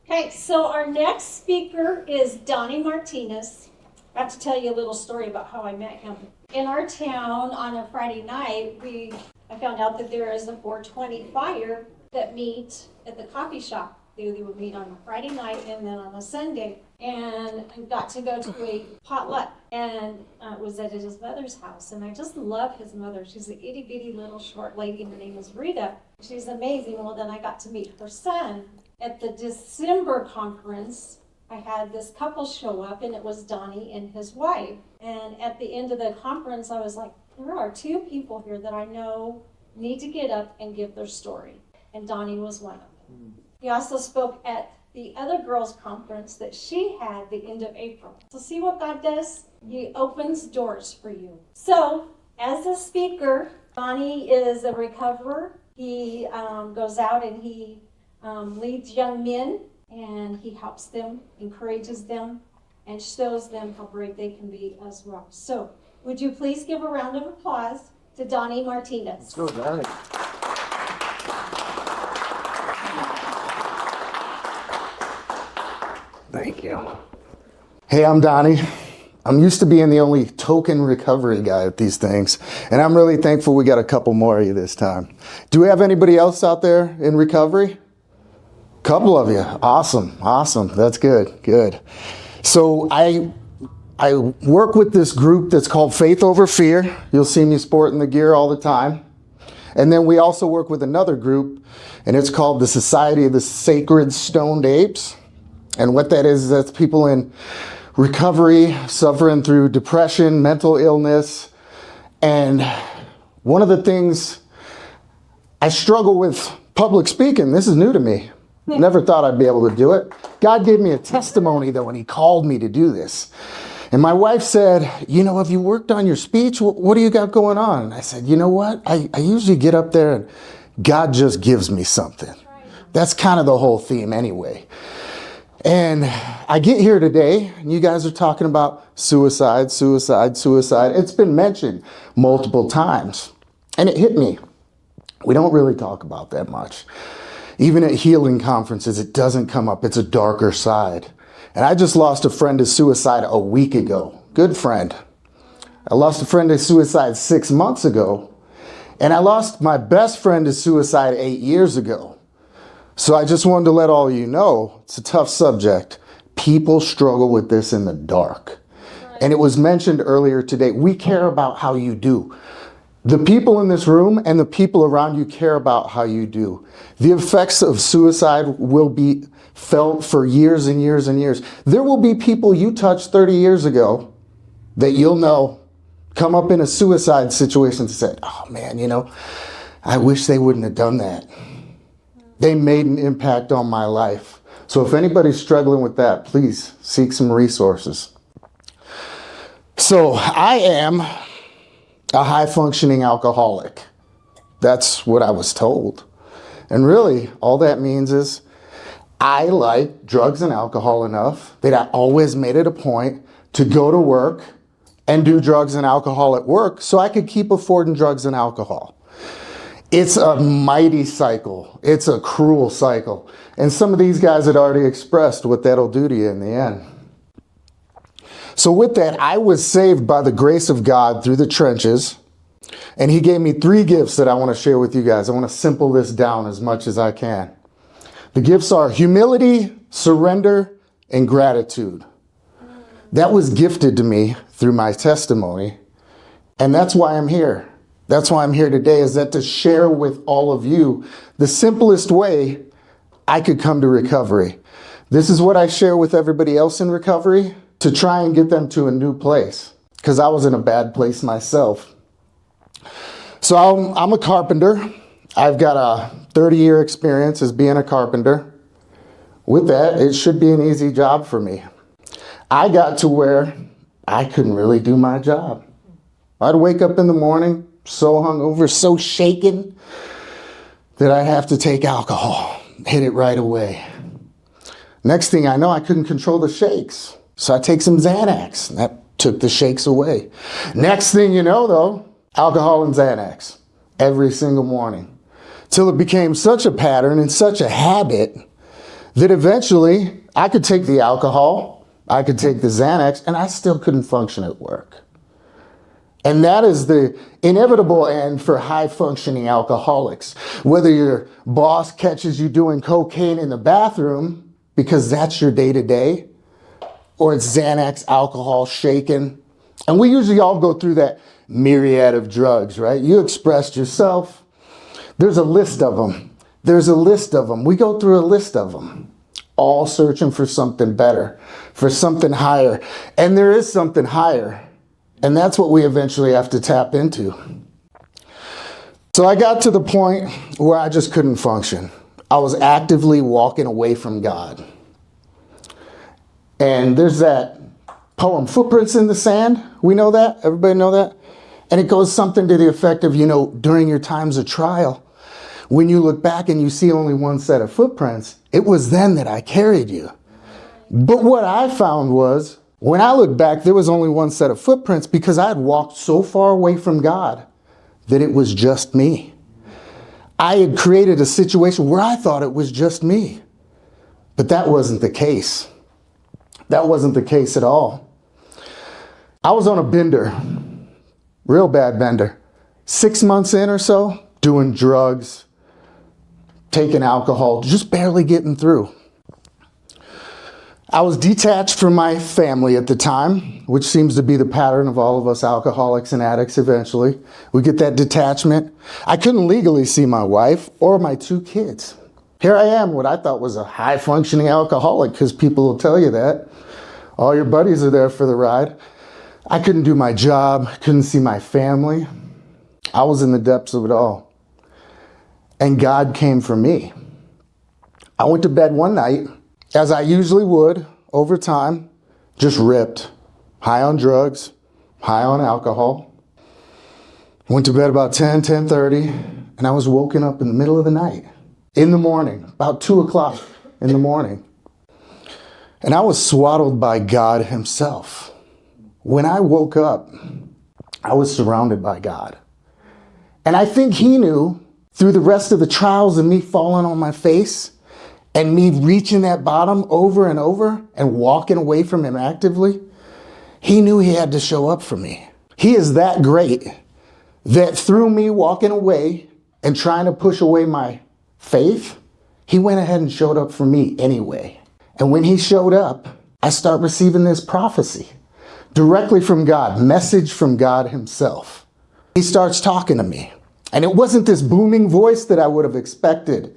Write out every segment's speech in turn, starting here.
Okay, so our next speaker is Donnie Martinez. I have to tell you a little story about how I met him. In our town on a Friday night, I found out that there is a 420 fire that meet at the coffee shop. They would meet on a Friday night and then on a Sunday. And I got to go to a potluck, and it was at his mother's house. And I just love his mother. She's an itty bitty little short lady. Her name is Rita. She's amazing. Well, then I got to meet her son. At the December conference, I had this couple show up, and it was Donnie and his wife. And at the end of the conference, I was like, there are two people here that I know need to get up and give their story. And Donnie was one of them. He also spoke at the other girls' conference that she had the end of April. So see what God does? He opens doors for you. So as a speaker, Donnie is a recoverer. He goes out and he leads young men, and he helps them, encourages them, and shows them how brave they can be as well. So would you please give a round of applause to Donnie Martinez. Go, Donnie. Thank you. Hey, I'm Donnie. I'm used to being the only token recovery guy at these things, and I'm really thankful we got a couple more of you this time. Do we have anybody else out there in recovery? Couple of you. Awesome. That's good. So I work with this group that's called Faith Over Fear. You'll see me sporting the gear all the time. And then we also work with another group, and it's called the Society of the Sacred Stoned Apes. And what that is, that's people in recovery, suffering through depression, mental illness. And one of the things, I struggle with public speaking. This is new to me. Never thought I'd be able to do it. God gave me a testimony, though, when he called me to do this. And my wife said, have you worked on your speech? What do you got going on? And I said, you know what? I usually get up there and God just gives me something. That's kind of the whole theme anyway. And I get here today, and you guys are talking about suicide. It's been mentioned multiple times, and it hit me. We don't really talk about that much. Even at healing conferences, it doesn't come up. It's a darker side. And I just lost a friend to suicide a week ago. Good friend. I lost a friend to suicide 6 months ago. And I lost my best friend to suicide 8 years ago. So I just wanted to let all of you know, it's a tough subject. People struggle with this in the dark. And it was mentioned earlier today, we care about how you do. The people in this room and the people around you care about how you do. The effects of suicide will be felt for years and years and years. There will be people you touched 30 years ago that you'll know come up in a suicide situation and say, oh man, I wish they wouldn't have done that. They made an impact on my life. So if anybody's struggling with that, please seek some resources. So I am a high-functioning alcoholic. That's what I was told. And really, all that means is I like drugs and alcohol enough that I always made it a point to go to work and do drugs and alcohol at work so I could keep affording drugs and alcohol. It's a mighty cycle. It's a cruel cycle. And some of these guys had already expressed what that'll do to you in the end. So with that, I was saved by the grace of God through the trenches. And he gave me 3 gifts that I want to share with you guys. I want to simple this down as much as I can. The gifts are humility, surrender, and gratitude. That was gifted to me through my testimony. And that's why I'm here. That's why I'm here today, is that to share with all of you the simplest way I could come to recovery. This is what I share with everybody else in recovery to try and get them to a new place, because I was in a bad place myself. So I'm a carpenter. I've got a 30-year experience as being a carpenter. With that, it should be an easy job for me. I got to where I couldn't really do my job. I'd wake up in the morning so hungover, so shaken, that I'd have to take alcohol, hit it right away. Next thing I know, I couldn't control the shakes. So I take some Xanax, and that took the shakes away. Next thing you know, though, alcohol and Xanax every single morning, till it became such a pattern and such a habit that eventually I could take the alcohol, I could take the Xanax, and I still couldn't function at work. And that is the inevitable end for high-functioning alcoholics. Whether your boss catches you doing cocaine in the bathroom, because that's your day-to-day, or it's Xanax, alcohol, shaken. And we usually all go through that myriad of drugs, right? You expressed yourself. There's a list of them. There's a list of them. We go through a list of them, all searching for something better, for something higher. And there is something higher. And that's what we eventually have to tap into. So I got to the point where I just couldn't function. I was actively walking away from God. And there's that poem, Footprints in the Sand. We know that? Everybody know that? And it goes something to the effect of, during your times of trial, when you look back and you see only one set of footprints, it was then that I carried you. But what I found was, when I look back, there was only one set of footprints because I had walked so far away from God that it was just me. I had created a situation where I thought it was just me. But that wasn't the case. That wasn't the case at all. I was on a bender, real bad bender. 6 months in or so, doing drugs, taking alcohol, just barely getting through. I was detached from my family at the time, which seems to be the pattern of all of us alcoholics and addicts eventually. We get that detachment. I couldn't legally see my wife or my 2 kids. Here I am, what I thought was a high-functioning alcoholic, because people will tell you that. All your buddies are there for the ride. I couldn't do my job, couldn't see my family. I was in the depths of it all. And God came for me. I went to bed one night, as I usually would, over time, just ripped, high on drugs, high on alcohol. Went to bed about 10:30, and I was woken up in the middle of the night, in the morning, about 2 o'clock in the morning. And I was swaddled by God himself. When I woke up, I was surrounded by God. And I think he knew, through the rest of the trials and me falling on my face, and me reaching that bottom over and over and walking away from him actively, he knew he had to show up for me. He is that great that through me walking away and trying to push away my faith, he went ahead and showed up for me anyway. And when he showed up, I start receiving this prophecy directly from God, message from God himself. He starts talking to me. And it wasn't this booming voice that I would have expected.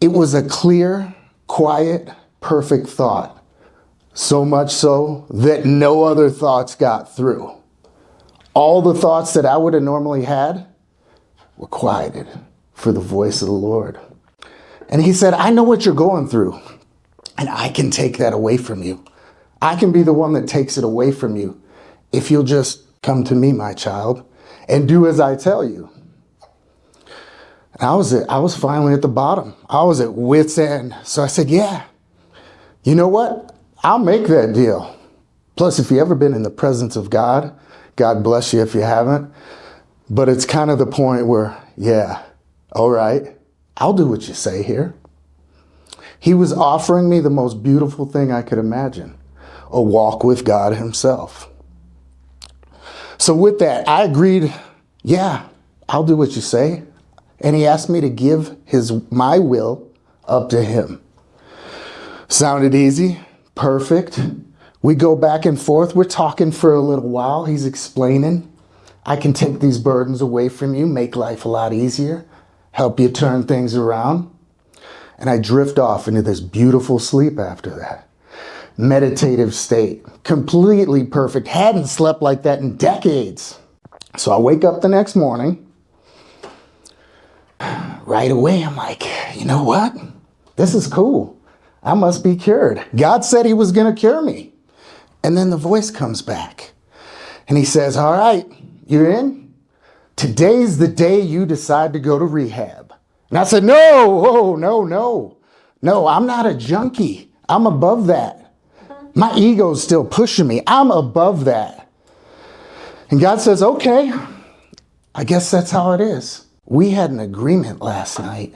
It was a clear, quiet, perfect thought. So much so that no other thoughts got through. All the thoughts that I would have normally had were quieted for the voice of the Lord. And he said, I know what you're going through, and I can take that away from you. I can be the one that takes it away from you if you'll just come to me, my child, and do as I tell you. I was finally at the bottom. I was at wit's end. So I said, yeah, you know what? I'll make that deal. Plus, if you ever been in the presence of God, God bless you if you haven't. But it's kind of the point where, yeah, all right, I'll do what you say here. He was offering me the most beautiful thing I could imagine, a walk with God himself. So with that, I agreed, yeah, I'll do what you say. And he asked me to give my will up to him. Sounded easy, perfect. We go back and forth. We're talking for a little while. He's explaining, I can take these burdens away from you, make life a lot easier, help you turn things around. And I drift off into this beautiful sleep after that. Meditative state, completely perfect. Hadn't slept like that in decades. So I wake up the next morning. Right away, I'm like, you know what? This is cool. I must be cured. God said he was going to cure me. And then the voice comes back. And he says, all right, you're in? Today's the day you decide to go to rehab. And I said, no, no, I'm not a junkie. I'm above that. My ego's still pushing me. I'm above that. And God says, okay, I guess that's how it is. We had an agreement last night,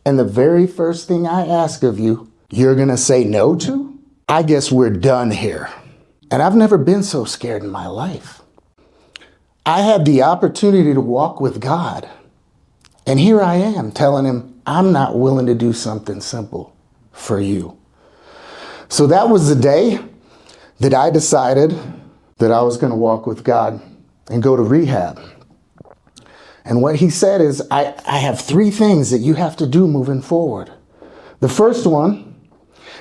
and the very first thing I ask of you, you're going to say no to? I guess we're done here. And I've never been so scared in my life. I had the opportunity to walk with God. And here I am telling him, I'm not willing to do something simple for you. So that was the day that I decided that I was going to walk with God and go to rehab. And what he said is, I have 3 things that you have to do moving forward. The first one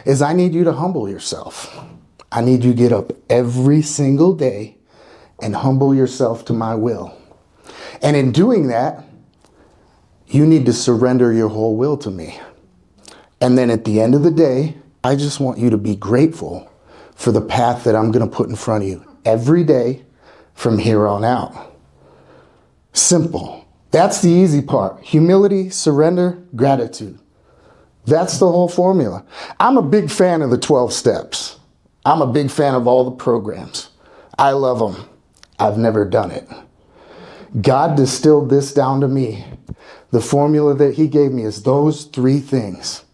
is I need you to humble yourself. I need you to get up every single day and humble yourself to my will. And in doing that, you need to surrender your whole will to me. And then at the end of the day, I just want you to be grateful for the path that I'm going to put in front of you every day from here on out. Simple. That's the easy part. Humility, surrender, gratitude. That's the whole formula. I'm a big fan of the 12 steps. I'm a big fan of all the programs. I love them. I've never done it. God distilled this down to me. The formula that he gave me is those 3 things.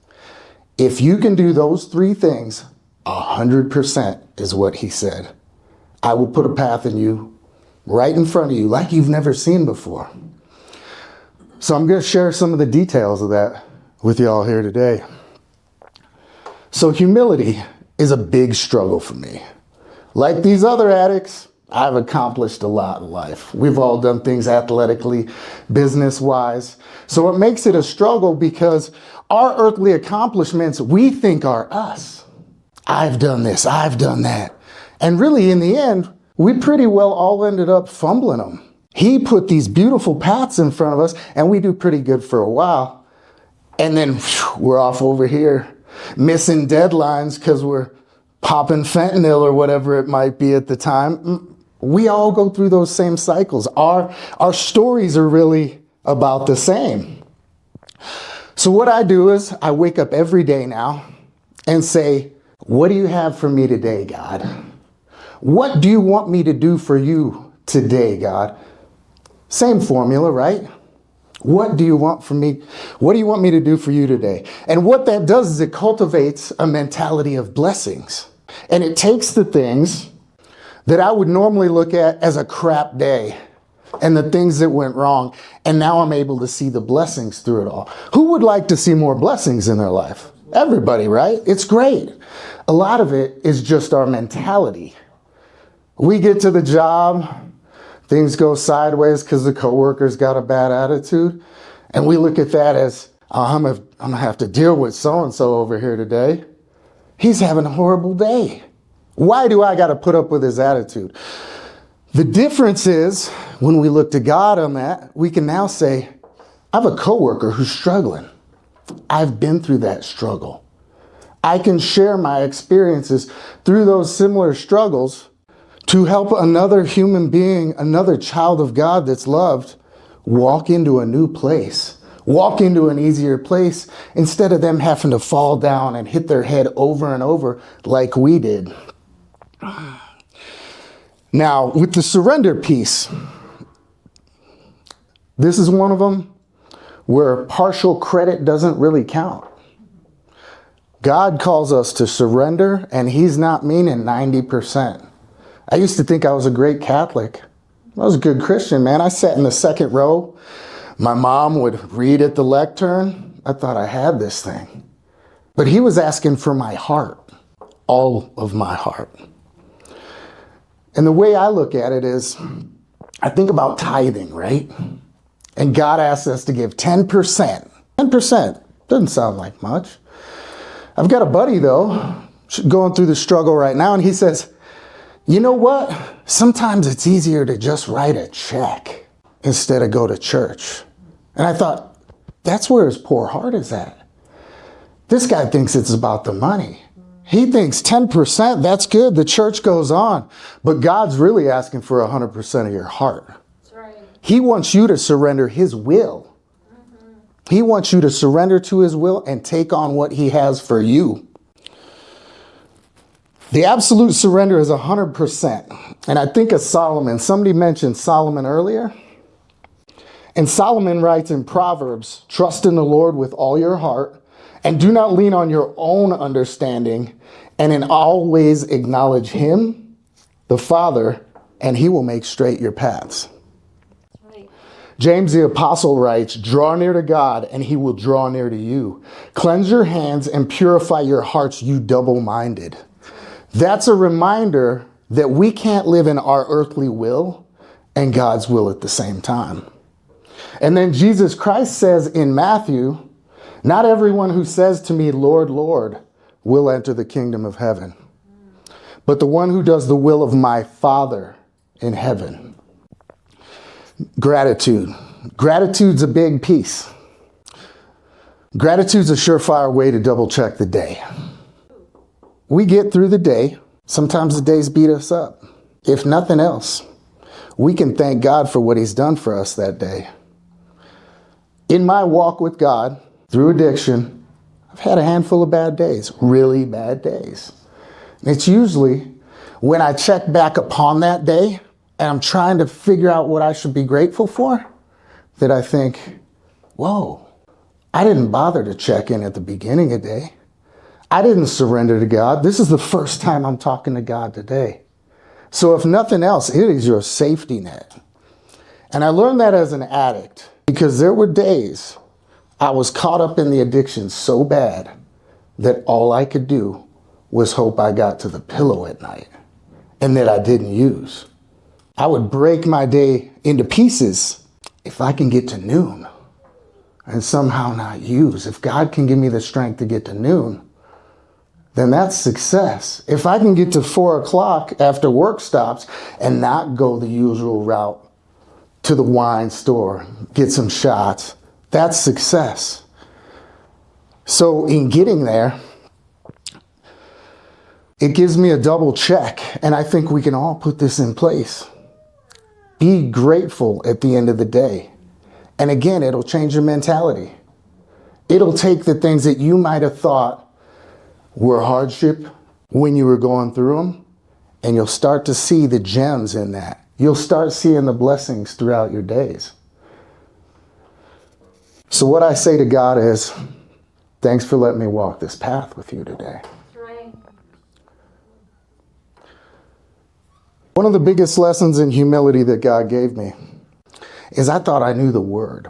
If you can do those 3 things, 100% is what he said. I will put a path in you right in front of you like you've never seen before. So I'm going to share some of the details of that with y'all here today. So humility is a big struggle for me. Like these other addicts, I've accomplished a lot in life. We've all done things athletically, business-wise. So it makes it a struggle because our earthly accomplishments we think are us. I've done this, I've done that. And really, in the end, we pretty well all ended up fumbling them. He put these beautiful paths in front of us, and we do pretty good for a while. And then we're off over here, missing deadlines because we're popping fentanyl or whatever it might be at the time. We all go through those same cycles. Our stories are really about the same. So what I do is I wake up every day now and say, what do you have for me today, God? What do you want me to do for you today, God? Same formula, right? What do you want from me? What do you want me to do for you today? And what that does is it cultivates a mentality of blessings. And it takes the things that I would normally look at as a crap day and the things that went wrong. And now I'm able to see the blessings through it all. Who would like to see more blessings in their life? Everybody, right? It's great. A lot of it is just our mentality. We get to the job, things go sideways because the coworker's got a bad attitude. And we look at that as, I'm going to have to deal with so-and-so over here today. He's having a horrible day. Why do I got to put up with his attitude? The difference is when we look to God on that, we can now say, I have a coworker who's struggling. I've been through that struggle. I can share my experiences through those similar struggles to help another human being, another child of God that's loved, walk into a new place, walk into an easier place instead of them having to fall down and hit their head over and over like we did. Now, with the surrender piece, this is one of them where partial credit doesn't really count. God calls us to surrender, and he's not meaning 90%. I used to think I was a great Catholic. I was a good Christian, man. I sat in the second row. My mom would read at the lectern. I thought I had this thing. But he was asking for my heart, all of my heart. And the way I look at it is, I think about tithing, right? And God asks us to give 10%. 10% doesn't sound like much. I've got a buddy, though, going through the struggle right now, and he says, you know what? Sometimes it's easier to just write a check instead of go to church. And I thought, that's where his poor heart is at. This guy thinks it's about the money. He thinks 10%, that's good. The church goes on. But God's really asking for 100% of your heart. That's right. He wants you to surrender his will. He wants you to surrender to his will and take on what he has for you. The absolute surrender is 100%. And I think of Solomon. Somebody mentioned Solomon earlier. And Solomon writes in Proverbs, trust in the Lord with all your heart and do not lean on your own understanding, and in all ways acknowledge him, the Father, and he will make straight your paths. Right. James the Apostle writes, draw near to God and he will draw near to you. Cleanse your hands and purify your hearts, you double-minded. That's a reminder that we can't live in our earthly will and God's will at the same time. And then Jesus Christ says in Matthew, not everyone who says to me, Lord, Lord, will enter the kingdom of heaven, but the one who does the will of my Father in heaven. Gratitude. Gratitude's a big piece. Gratitude's a surefire way to double check the day. We get through the day. Sometimes the days beat us up. If nothing else, we can thank God for what he's done for us that day. In my walk with God, through addiction, I've had a handful of bad days, really bad days. And it's usually when I check back upon that day and I'm trying to figure out what I should be grateful for, that I think, whoa, I didn't bother to check in at the beginning of the day. I didn't surrender to God. This is the first time I'm talking to God today. So if nothing else, it is your safety net. And I learned that as an addict because there were days I was caught up in the addiction so bad that all I could do was hope I got to the pillow at night and that I didn't use. I would break my day into pieces if I can get to noon and somehow not use. If God can give me the strength to get to noon, then that's success. If I can get to 4 o'clock after work stops and not go the usual route to the wine store, get some shots, that's success. So in getting there, it gives me a double check, and I think we can all put this in place. Be grateful at the end of the day. And again, it'll change your mentality. It'll take the things that you might have thought were hardship when you were going through them, and you'll start to see the gems in that. You'll start seeing the blessings throughout your days. So what I say to God is, thanks for letting me walk this path with you today. Right. One of the biggest lessons in humility that God gave me is I thought I knew the word.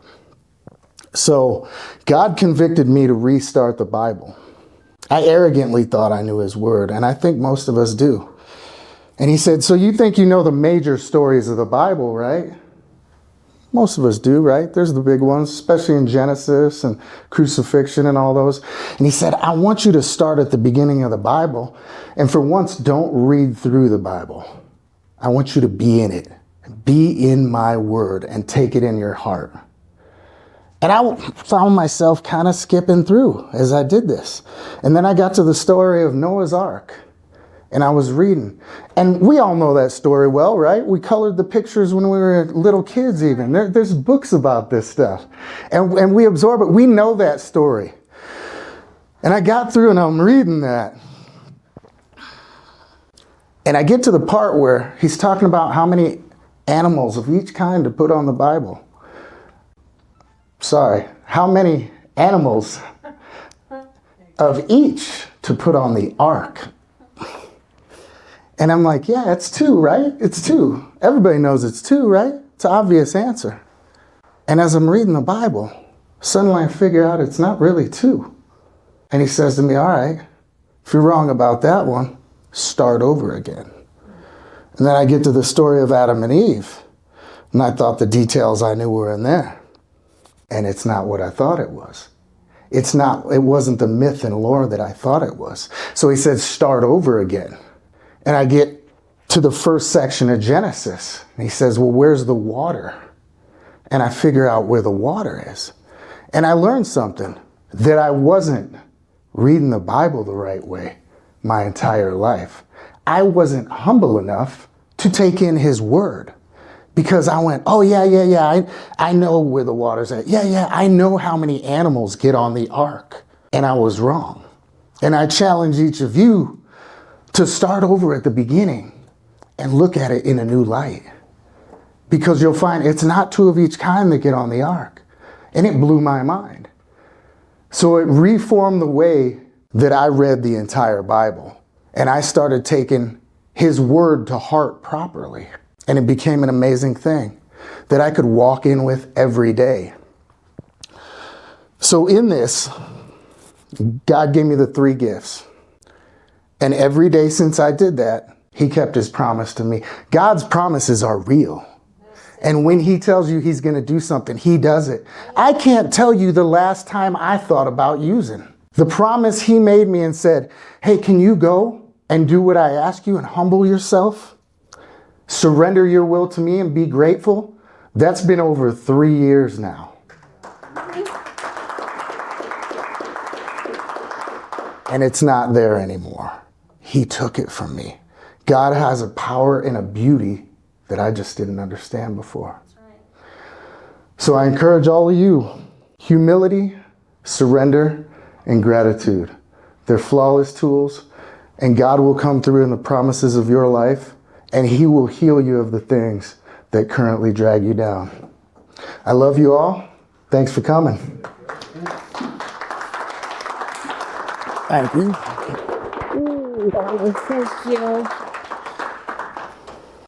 So God convicted me to restart the Bible. I arrogantly thought I knew his word, and I think most of us do. And he said, so you think you know the major stories of the Bible, right? Most of us do, right? There's the big ones, especially in Genesis and crucifixion and all those. And he said, I want you to start at the beginning of the Bible. And for once, don't read through the Bible. I want you to be in it. Be in my word and take it in your heart. And I found myself kind of skipping through as I did this. And then I got to the story of Noah's Ark. And I was reading. And we all know that story well, right? We colored the pictures when we were little kids even. There's books about this stuff. And we absorb it. We know that story. And I got through and I'm reading that. And I get to the part where he's talking about how many animals of each kind to put on the Bible. Sorry, how many animals of each to put on the ark? And I'm like, yeah, it's 2, right? It's 2. Everybody knows it's 2, right? It's an obvious answer. And as I'm reading the Bible, suddenly I figure out it's not really 2. And he says to me, all right, if you're wrong about that one, start over again. And then I get to the story of Adam and Eve. And I thought the details I knew were in there. And it's not what I thought it was. It wasn't the myth and lore that I thought it was. So he said, start over again. And I get to the first section of Genesis. And he says, well, where's the water? And I figure out where the water is. And I learned something, that I wasn't reading the Bible the right way my entire life. I wasn't humble enough to take in his word. Because I went, oh, yeah, I know where the water's at. Yeah, I know how many animals get on the ark. And I was wrong. And I challenge each of you to start over at the beginning and look at it in a new light. because you'll find it's not two of each kind that get on the ark. And it blew my mind. So it reformed the way that I read the entire Bible. And I started taking his word to heart properly. And it became an amazing thing that I could walk in with every day. So in this, God gave me the 3 gifts. And every day since I did that, he kept his promise to me. God's promises are real. And when he tells you he's going to do something, he does it. I can't tell you the last time I thought about using the promise he made me and said, hey, can you go and do what I ask you and humble yourself? Surrender your will to me and be grateful. That's been over 3 years now. And it's not there anymore. He took it from me. God has a power and a beauty that I just didn't understand before. That's right. So I encourage all of you, humility, surrender, and gratitude. They're flawless tools, and God will come through in the promises of your life, and he will heal you of the things that currently drag you down. I love you all. Thanks for coming. Thank you. Thank you.